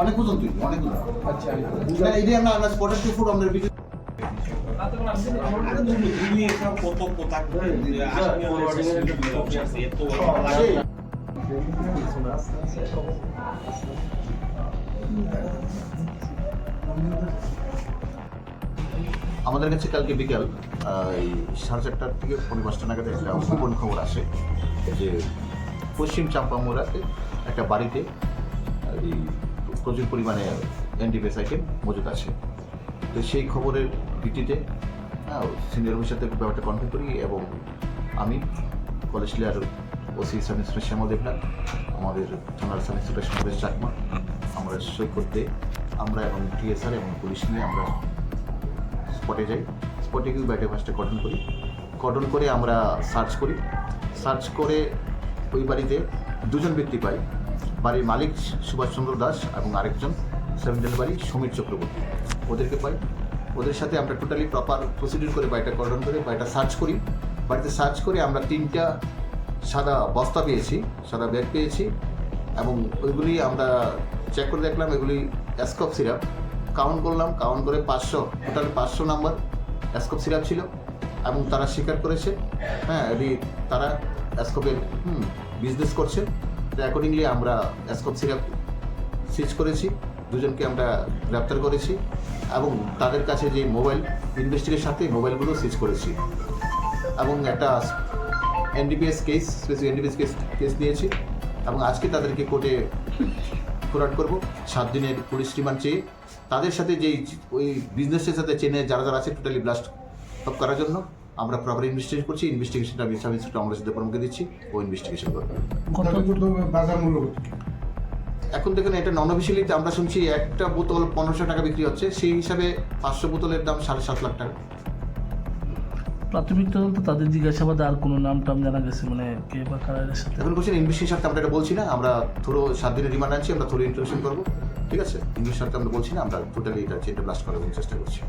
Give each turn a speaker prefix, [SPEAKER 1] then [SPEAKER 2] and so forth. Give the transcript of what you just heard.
[SPEAKER 1] অনেক ওজন তুই অনেক ওজন। আচ্ছা এই যে আমরা স্পটেড ফুড আমরা ভিডিও আমাদের কাছে কালকে বিকাল এই 4:30 থেকে 5:30 নাগাদ একটা গোপন খবর আসে যে পশ্চিম চাম্পামুড়াতে একটা বাড়িতে এই প্রচুর পরিমাণে এনডিপিএস আইটেম মজুদ আছে। তো সেই খবরের ভিত্তিতে সিনিয়র অফিসার সাথে ব্যাপারটা কনফার্ম করি এবং আমি কলেজ লিয়ার ওসি সাব ইন্সপেক্টর শ্যামল দেবনাথ, আমাদের থানার সাব ইন্সপেক্টর সমাবেশ চাকমা, আমরা সই করতে আমরা এবং টিএসআর এবং পুলিশ নিয়ে আমরা স্পটে যাই। স্পটে গিয়ে ব্যাটে ফার্স্টে কর্ডন করে আমরা সার্চ করে ওই বাড়িতে দুজন ব্যক্তি পাই। বাড়ির মালিক সুভাষচন্দ্র দাস এবং আরেকজন সেভেন্টেল বাড়ি সমীর চক্রবর্তী, ওদেরকে পাই। ওদের সাথে আমরা টোটালি প্রপার প্রসিডিউর করে বাড়িটা কর্ডন করে বাড়িটা সার্চ করি। বাড়িতে সার্চ করে আমরা 3টা সাদা বস্তা পেয়েছি, সাদা ব্যাগ পেয়েছি এবং ওইগুলি আমরা চেক করে দেখলাম এগুলি অ্যাসকপ সিরাপ। কাউন্ট করলাম, কাউন্ট করে 500, টোটাল 500 নাম্বার অ্যাসকপ সিরাপ ছিল এবং তারা স্বীকার করেছে তারা অ্যাসকপের বিজনেস করছে। তো অ্যাকর্ডিংলি আমরা অ্যাসকপ সিরাপ সিজ করেছি, দুজনকে আমরা গ্রেপ্তার করেছি এবং তাদের কাছে যে মোবাইল ইনভেস্টিগেশনের সাথে মোবাইলগুলো সিজ করেছি এবং একটা এনডিপিএস কেস নিয়েছি এবং আজকে তাদেরকে কোর্টে ফরওয়ার্ড করব 7 দিনের পুলিশ রিমান্ড চেয়ে। তাদের সাথে যেই ওই বিজনেসের সাথে চেনে যারা আছে টোটালি ব্লাস্ট আপ করার জন্য আমরা প্রপার ইনভেস্টিগেশন করছি। ইনভেস্টিগেশনটা আমি সাব ইন্সপেক্টর আমরা ডিপার্টমেন্টকে দিচ্ছি, ও ইনভেস্টিগেশন করবে। এখন দেখুন এটা নন অফিসিয়ালিতে আমরা শুনছি একটা বোতল 1500 টাকা বিক্রি হচ্ছে, সেই হিসাবে 500 বোতলের দাম 7.5 লাখ টাকা।
[SPEAKER 2] প্রাথমিক তদন্ত তাদের জিজ্ঞাসাবাদে আর কোনো নাম টাম জানা গেছে, মানে কে বা কারার সাথে?
[SPEAKER 1] এখন বলছেন ইনভেস্টিগেশন সাথে আমরা এটা বলছি না, আমরা থ্রো 7 দিনের রিমান্ড আনছি, আমরা থ্রো ইন্টারভিউ করবো, ঠিক আছে? ইনভেস্টিগেশন সাথে আমরা বলছি না, আমরা টোটালি এটা চেনটা ব্লাস্ট করার চেষ্টা করছি।